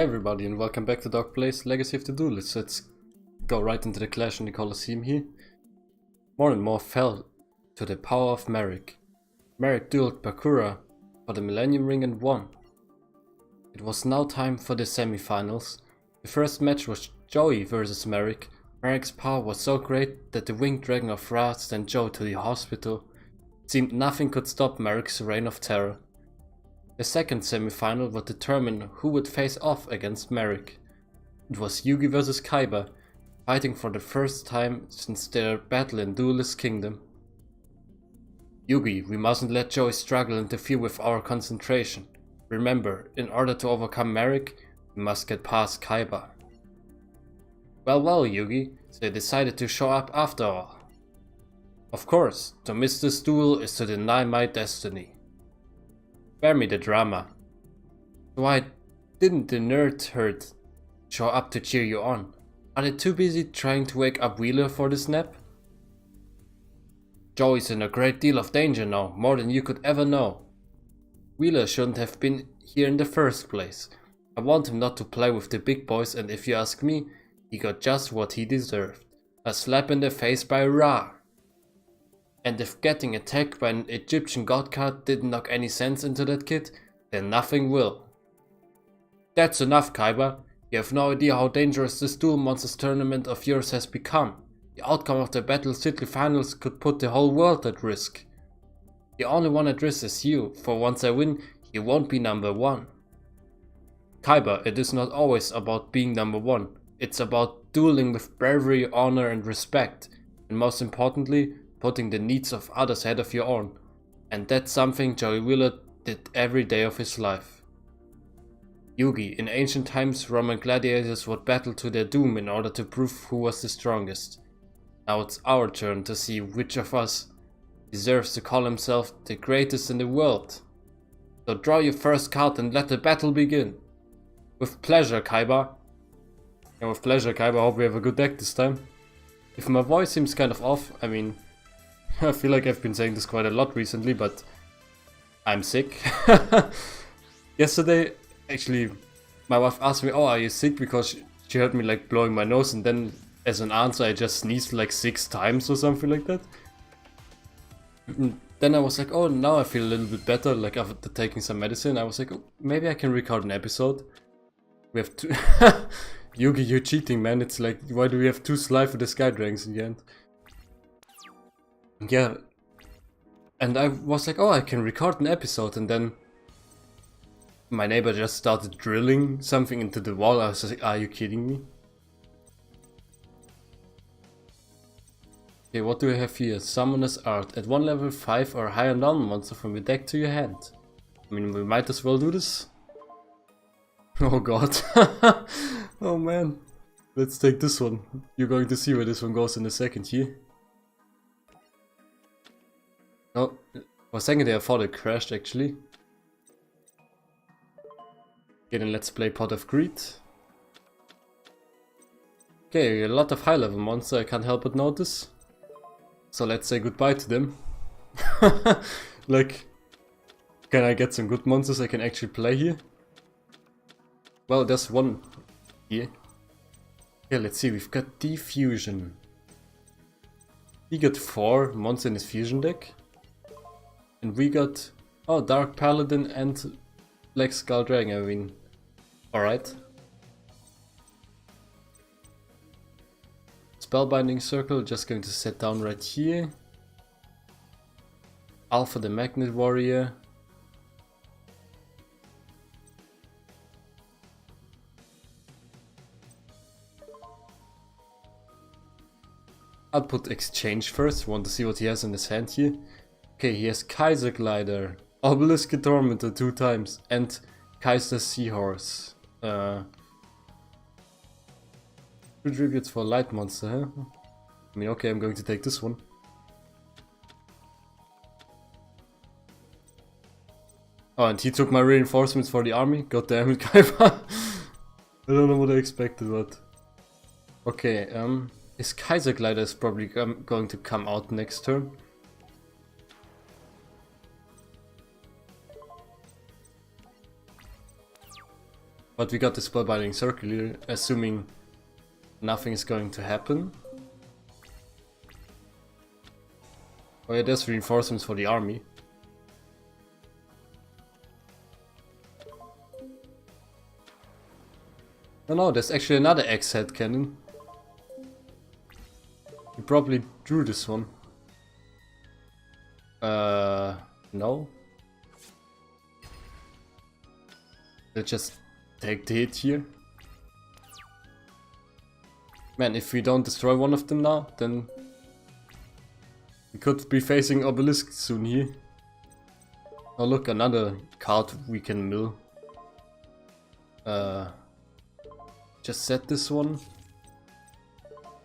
Hey everybody and welcome back to Dog Plays Legacy of the Duelists. Let's go right into the clash in the Colosseum here. More and more fell to the power of Merrick. Merrick dueled Bakura for the Millennium Ring and won. It was now time for the semi-finals. The first match was Joey versus Merrick. Merrick's power was so great that the winged dragon of Ra sent Joe to the hospital. It seemed nothing could stop Merrick's reign of terror. The second semi-final would determine who would face off against Merrick. It was Yugioh vs Kaiba, fighting for the first time since their battle in Duelist Kingdom. Yugi, we mustn't let Joey struggle interfere with our concentration. Remember, in order to overcome Merrick, we must get past Kaiba. Well, Yugi, so they decided to show up after all. Of course, to miss this duel is to deny my destiny. Spare me the drama. Why didn't the nerd herd show up to cheer you on? Are they too busy trying to wake up Wheeler for this nap? Joey's in a great deal of danger now, more than you could ever know. Wheeler shouldn't have been here in the first place. I want him not to play with the big boys, and if you ask me, he got just what he deserved. A slap in the face by Ra. And if getting attacked by an Egyptian god card didn't knock any sense into that kid, then nothing will. That's enough, Kaiba. You have no idea how dangerous this Duel Monsters tournament of yours has become. The outcome of the Battle City finals could put the whole world at risk. The only one at risk is you, for once I win, you won't be number one. Kaiba, it is not always about being number one. It's about dueling with bravery, honor and respect. And most importantly, putting the needs of others ahead of your own. And that's something Joey Wheeler did every day of his life. Yugi, in ancient times Roman gladiators would battle to their doom in order to prove who was the strongest. Now it's our turn to see which of us deserves to call himself the greatest in the world. So draw your first card and let the battle begin. With pleasure, Kaiba. And with pleasure, Kaiba, I hope we have a good deck this time. If my voice seems kind of off, I mean, I feel like I've been saying this quite a lot recently, but I'm sick. Yesterday, actually, my wife asked me, oh, are you sick? Because she heard me like blowing my nose, and then as an answer I just sneezed like 6 times or something like that. And then I was like, oh, now I feel a little bit better, like after taking some medicine. I was like, oh, maybe I can record an episode. We have 2... Yugi, you're cheating, man. It's like, why do we have 2 Slifer the Sky Dragons in the end? Yeah, and I was like, oh, I can record an episode, and then my neighbor just started drilling something into the wall. I was like, are you kidding me? Okay, what do we have here? Summoner's Art. At 1 level 5 or higher non-monster from your deck to your hand. I mean, we might as well do this. Oh god. Oh man. Let's take this one. You're going to see where this one goes in a second here. Oh, for a second there I thought it crashed actually. Okay, then let's play Pot of Greed. Okay, a lot of high level monsters I can't help but notice. So let's say goodbye to them. Like, can I get some good monsters I can actually play here? Well, there's one here. Okay, let's see, we've got Diffusion. He got 4 monsters in his fusion deck. And we got, oh, Dark Paladin and Black Skull Dragon, I mean, alright. Spellbinding Circle, just going to set down right here. Alpha the Magnet Warrior. I'll put Exchange first, want to see what he has in his hand here. Okay, he has Kaiser Glider, Obelisk Tormentor 2 times, and Kaiser Seahorse. 2 tributes for Light Monster, huh? I mean, okay, I'm going to take this one. Oh, and he took my reinforcements for the army? God damn it, Kaiba. I don't know what I expected, but... Okay, his Kaiser Glider is probably going to come out next turn. But we got the Spellbinding Circle here, assuming nothing is going to happen. Oh yeah, there's reinforcements for the army. Oh no, there's actually another X-head cannon. You probably drew this one. No. Let's just take the hit here. Man, if we don't destroy one of them now, then we could be facing obelisks soon here. Oh look, another card we can mill. Just set this one.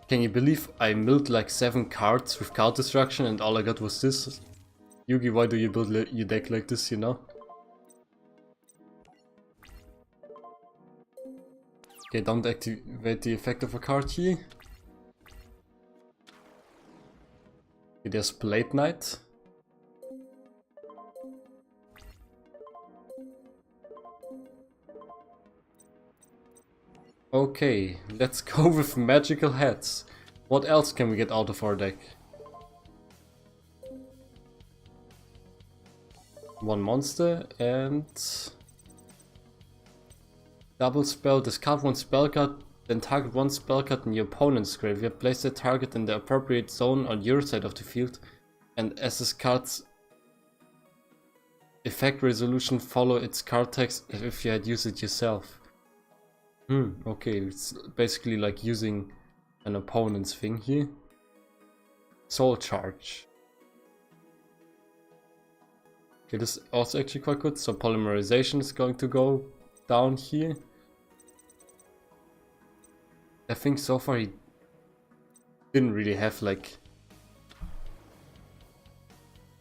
Can you believe I milled like 7 cards with card destruction and all I got was this? Yugi, why do you build your deck like this, you know? Okay, don't activate the effect of a card here. Okay, there's Blade Knight. Okay, let's go with magical heads. What else can we get out of our deck? One monster and double spell. Discard one spell card, then target one spell card in your opponent's graveyard. Place the target in the appropriate zone on your side of the field, and as this card's effect resolution, follow its card text as if you had used it yourself. Okay, it's basically like using an opponent's thing here. Soul Charge. Okay, this is also actually quite good. So polymerization is going to go down here. I think so far he didn't really have like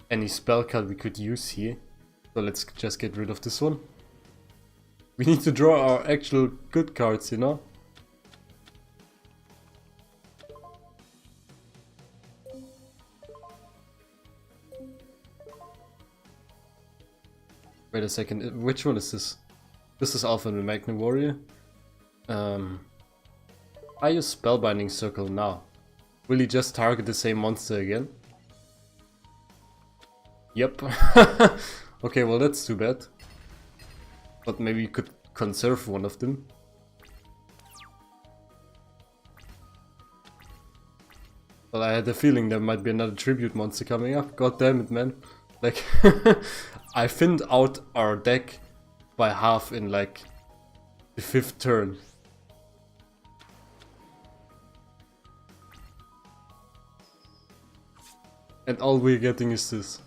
any spell card we could use here. So let's just get rid of this one. We need to draw our actual good cards, you know? Wait a second, which one is this? This is Alpha and the Magna Warrior. I use Spellbinding Circle now. Will he just target the same monster again? Yep. Okay, well that's too bad. But maybe you could conserve one of them. Well, I had a feeling there might be another tribute monster coming up. God damn it, man. Like, I thinned out our deck by half in like the 5th turn. And all we're getting is this.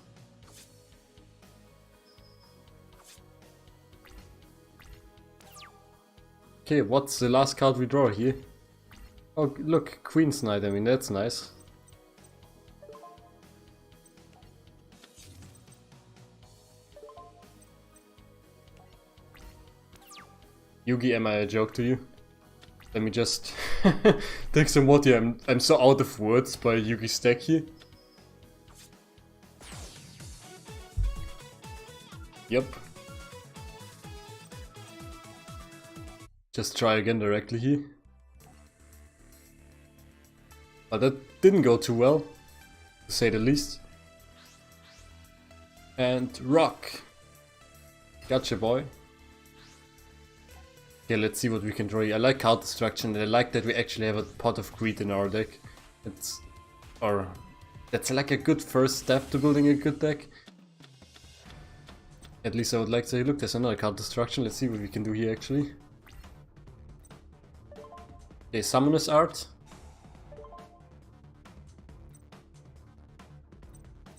Okay, what's the last card we draw here? Oh, look, Queen's Knight, I mean, that's nice. Yugi, am I a joke to you? Let me just take some water. I'm so out of words by Yugi's deck here. Yep. Just try again directly here. But that didn't go too well, to say the least. And rock. Gotcha, boy. Okay, let's see what we can draw here. I like card destruction and I like that we actually have a Pot of Greed in our deck. That's like a good first step to building a good deck. At least I would like to say, look, there's another card destruction. Let's see what we can do here actually. Okay, Summoner's Art.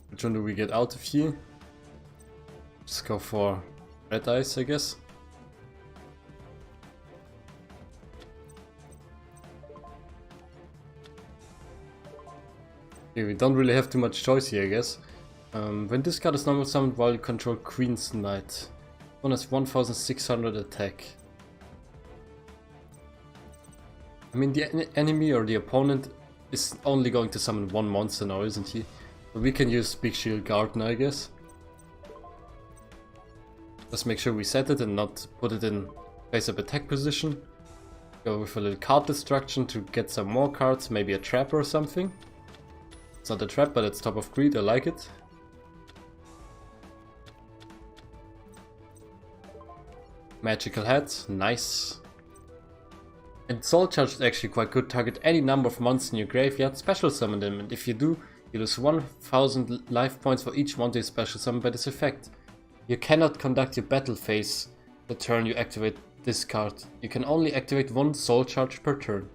Which one do we get out of here? Just go for Red Eyes, I guess. Okay, we don't really have too much choice here, I guess. When this card is normal summoned while you control Queen's Knight, one has 1600 attack. I mean, the enemy or the opponent is only going to summon one monster now, isn't he? But we can use Big Shield Gardener, I guess. Just make sure we set it and not put it in face up attack position. Go with a little card destruction to get some more cards, maybe a trap or something. It's not a trap, but it's Top of Greed, I like it. Magical Heads, nice. And Soul Charge is actually quite good. Target any number of monsters in your graveyard, special summon them, and if you do, you lose 1000 life points for each monster you special summon by this effect. You cannot conduct your battle phase the turn you activate this card. You can only activate one Soul Charge per turn.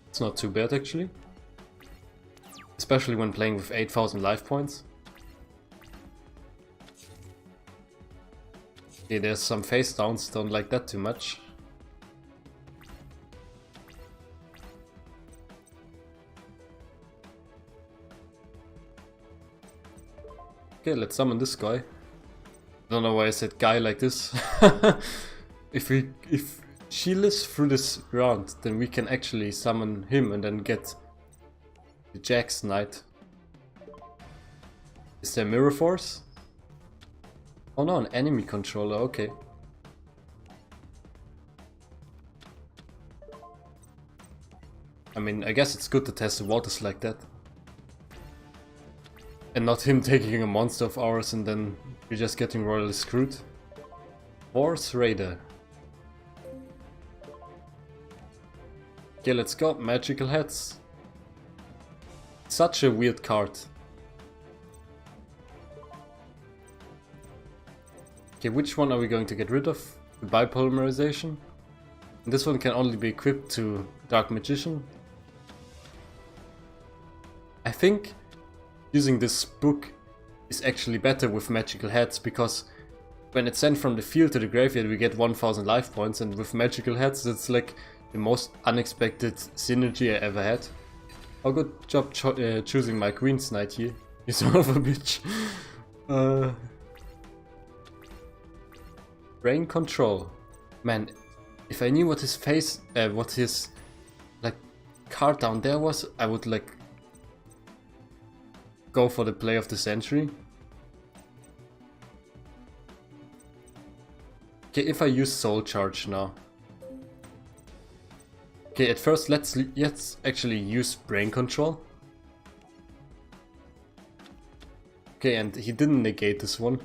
It's not too bad actually. Especially when playing with 8000 life points. Okay, there's some face downs, don't like that too much. Okay, let's summon this guy. Don't know why I said guy like this. If she lives through this round, then we can actually summon him and then get the Jax Knight. Is there Mirror Force? Oh no, an enemy controller, okay. I mean, I guess it's good to test the waters like that. And not him taking a monster of ours and then we're just getting royally screwed. Force Raider. Okay, let's go. Magical Heads. Such a weird card. Okay, which one are we going to get rid of? The Bipolymerization. And this one can only be equipped to Dark Magician. I think using this book is actually better with Magical Heads, because when it's sent from the field to the graveyard we get 1000 life points, and with Magical Heads it's like the most unexpected synergy I ever had. Oh, good job choosing my Queen's Knight here, you son of a bitch. Brain Control. Man, if I knew what his face, what his like card down there was, I would like go for the play of the century. Okay, if I use Soul Charge now. Okay, at first let's actually use Brain Control. Okay, and he didn't negate this one.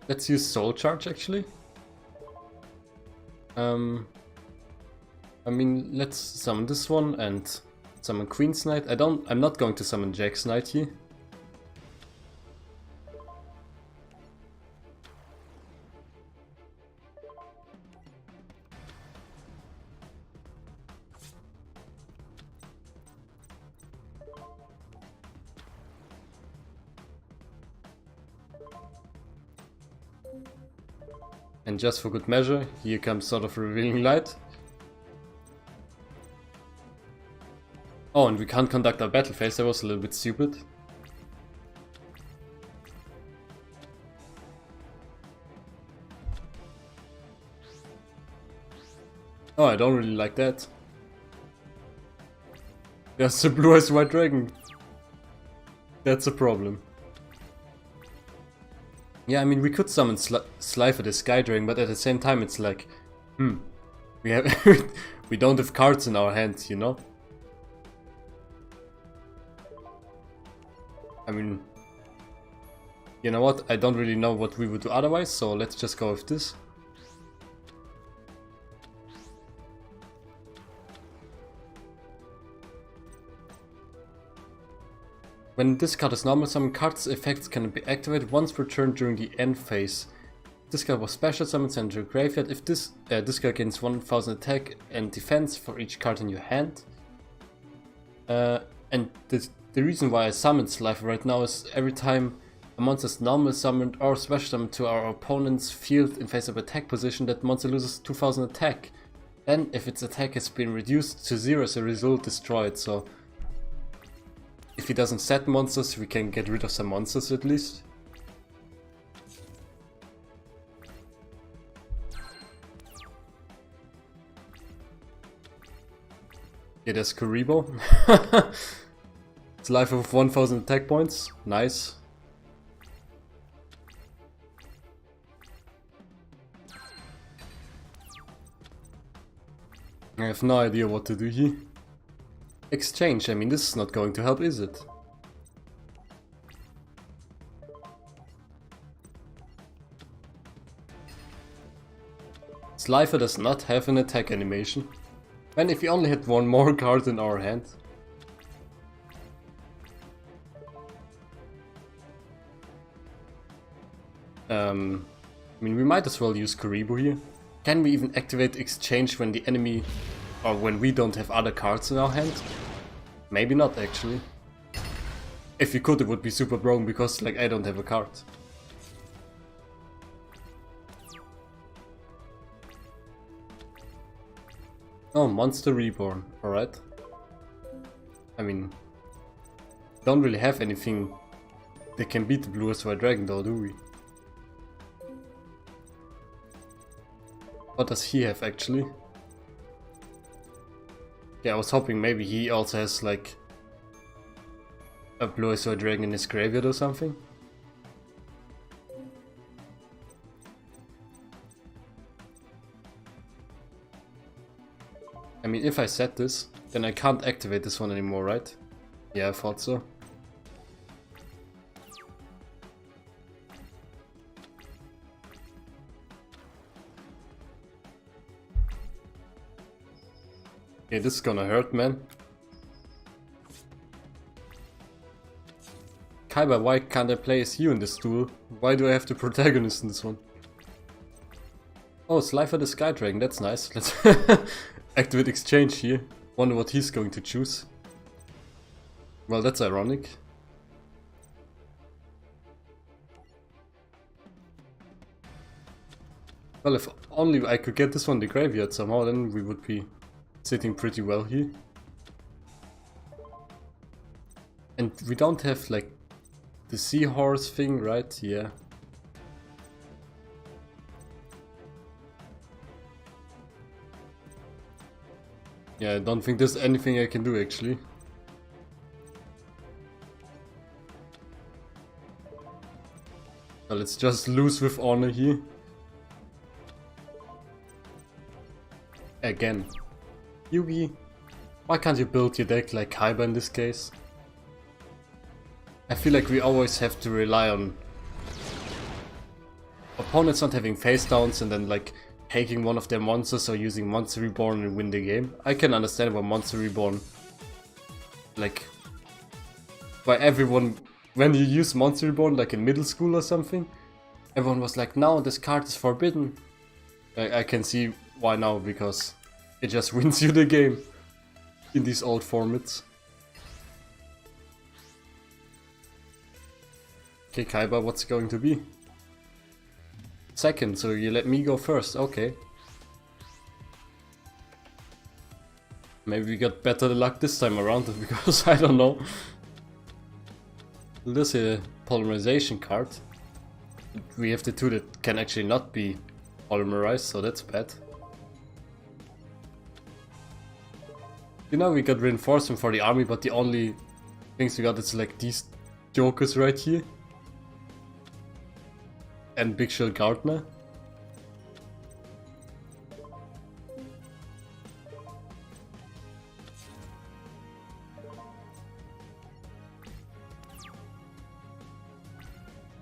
Let's use Soul Charge actually. I mean, let's summon this one and summon Queen's Knight. I'm not going to summon Jax Knight here. And just for good measure, here comes sort of Revealing Light. Oh, and we can't conduct our battle phase, that was a little bit stupid. Oh, I don't really like that. There's a Blue Eyes White Dragon. That's a problem. Yeah, I mean, we could summon Slifer the Sky Dragon, but at the same time it's like, we have we don't have cards in our hands, you know? I mean, you know what? I don't really know what we would do otherwise, so let's just go with this. When this card is normal summon, card's effects can be activated once per turn during the end phase. This card was special summoned sent to a graveyard. If this card gains 1000 attack and defense for each card in your hand. And the reason why I summoned Slifer right now is every time a monster is normal summoned or special summoned to our opponent's field in face of attack position, that monster loses 2000 attack. Then, if its attack has been reduced to 0 as a result, destroy it. So if he doesn't set monsters, we can get rid of some monsters at least. Yeah, there's Kuribo. It's life of 1000 attack points. Nice. I have no idea what to do here. Exchange, I mean, this is not going to help, is it? Slifer does not have an attack animation. And if we only had one more card in our hand. I mean, we might as well use Karibo here. Can we even activate exchange when the enemy, or when we don't have other cards in our hand? Maybe not actually. If we could, it would be super broken because like I don't have a card. Oh, Monster Reborn, alright. I mean, don't really have anything that can beat the Bluest White Dragon though, do we? What does he have actually? Yeah, I was hoping maybe he also has like a Bluest White Dragon in his graveyard or something. I mean, if I set this, then I can't activate this one anymore, right? Yeah, I thought so. Okay, this is gonna hurt, man. Kaiba, why can't I play as you in this duel? Why do I have the protagonist in this one? Oh, Slifer the Sky Dragon, that's nice. Let's activate exchange here. Wonder what he's going to choose. Well, that's ironic. Well, if only I could get this one in the graveyard somehow, then we would be sitting pretty well here. And we don't have like the seahorse thing, right? Yeah. Yeah, I don't think there's anything I can do actually. Well, let's just lose with honor here. Again. Yugi, why can't you build your deck like Kaiba in this case? I feel like we always have to rely on opponents not having face downs and then like taking one of their monsters or using Monster Reborn and win the game. I can understand why Monster Reborn, like, why everyone, when you use Monster Reborn like in middle school or something, everyone was like, no, this card is forbidden. I can see why now, because it just wins you the game in these old formats. Okay, Kaiba, what's it going to be? Second, so you let me go first, okay. Maybe we got better luck this time around, because I don't know. There's a polymerization card. We have the two that can actually not be polymerized, so that's bad. You know, we got reinforcement for the army, but the only things we got is like these jokers right here. And Big Shield Gardener.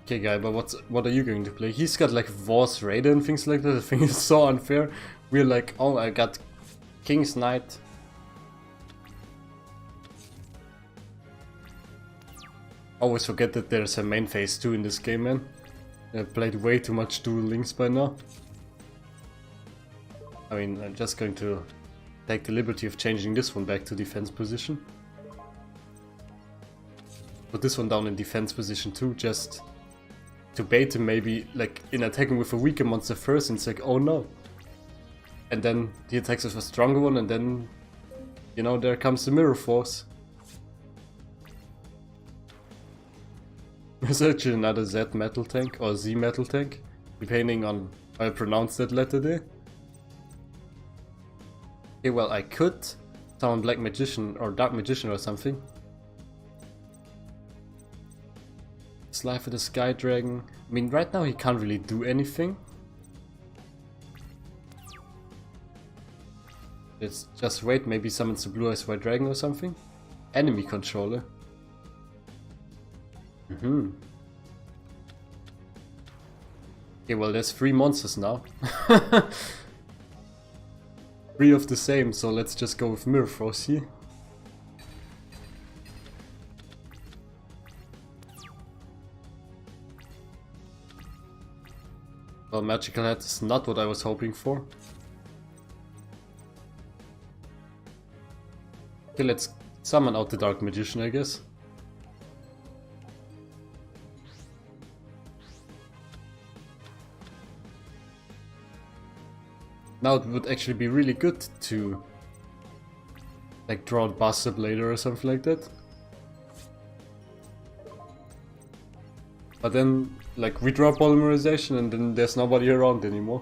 Okay, guy, but what are you going to play? He's got like Voss Raider and things like that. I think it's so unfair. We're like, oh, I got King's Knight. Always forget that there's a main phase 2 in this game, man. I played way too much Duel Links by now. I mean, I'm just going to take the liberty of changing this one back to defense position. Put this one down in defense position too, just to bait him maybe like in attacking with a weaker monster first, and it's like, oh no. And then he attacks with a stronger one, and then, you know, there comes the Mirror Force. There's actually another Z metal tank, or Z metal tank, depending on how I pronounce that letter there. Okay, well, I could summon Black Magician or Dark Magician or something. Slifer the Sky Dragon. I mean, right now he can't really do anything. Let's just wait, maybe summons the Blue Eyes White Dragon or something. Enemy controller. Okay, well there's 3 monsters now. 3 of the same, so let's just go with Mirror Frost here. Well, Magical Head is not what I was hoping for. Okay, let's summon out the Dark Magician, I guess. Now it would actually be really good to like draw a Buster Blader or something like that. But then like we draw Polymerization and then there's nobody around anymore.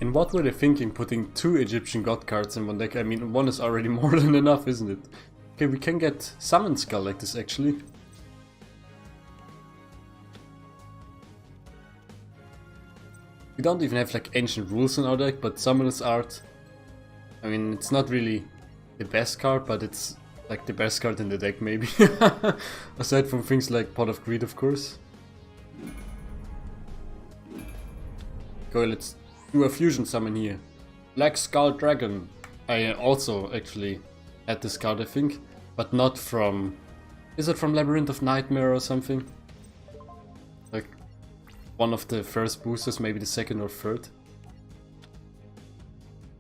And what were they thinking putting 2 Egyptian God cards in one deck? I mean, 1 is already more than enough, isn't it? Okay, we can get Summon Skull like this actually. We don't even have like Ancient Rules in our deck, but Summoner's Art, I mean, it's not really the best card, but it's like the best card in the deck maybe. Aside from things like Pot of Greed, of course. Go, let's do a fusion summon here. Black Skull Dragon. I also actually had this card, I think, but not from... Is it from Labyrinth of Nightmare or something? Like one of the first boosters, maybe the second or third.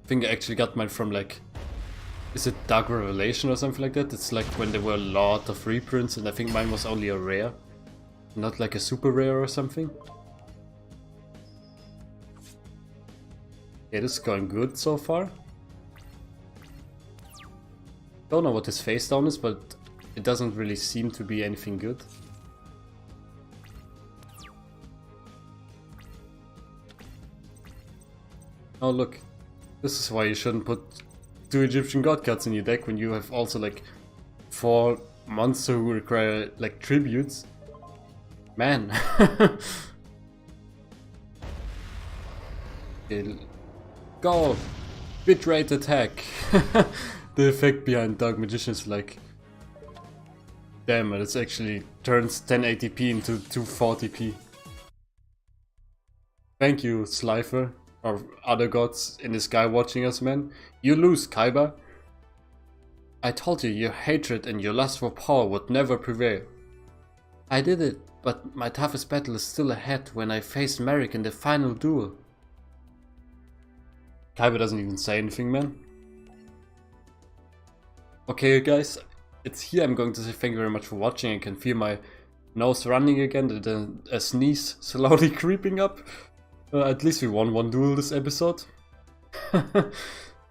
I think I actually got mine from like... Is it Dark Revelation or something like that? It's like when there were a lot of reprints and I think mine was only a rare. Not like a super rare or something. Yeah, this is going good so far. Don't know what his face down is, but it doesn't really seem to be anything good. Oh look, this is why you shouldn't put 2 Egyptian God cards in your deck when you have also like 4 monsters who require like tributes. Man. Okay. Go! Bitrate attack! The effect behind Dark Magician is like... Damn it, it's actually turns 1080p into 240p. Thank you, Slifer, or other gods in the sky watching us, man. You lose, Kaiba. I told you your hatred and your lust for power would never prevail. I did it, but my toughest battle is still ahead when I face Merrick in the final duel. Kaiba doesn't even say anything, man. Okay guys, it's here I'm going to say thank you very much for watching. I can feel my nose running again, a sneeze slowly creeping up. At least we won 1 duel this episode.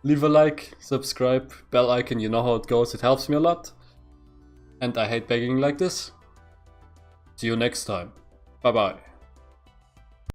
Leave a like, subscribe, bell icon, you know how it goes, it helps me a lot. And I hate begging like this. See you next time. Bye bye.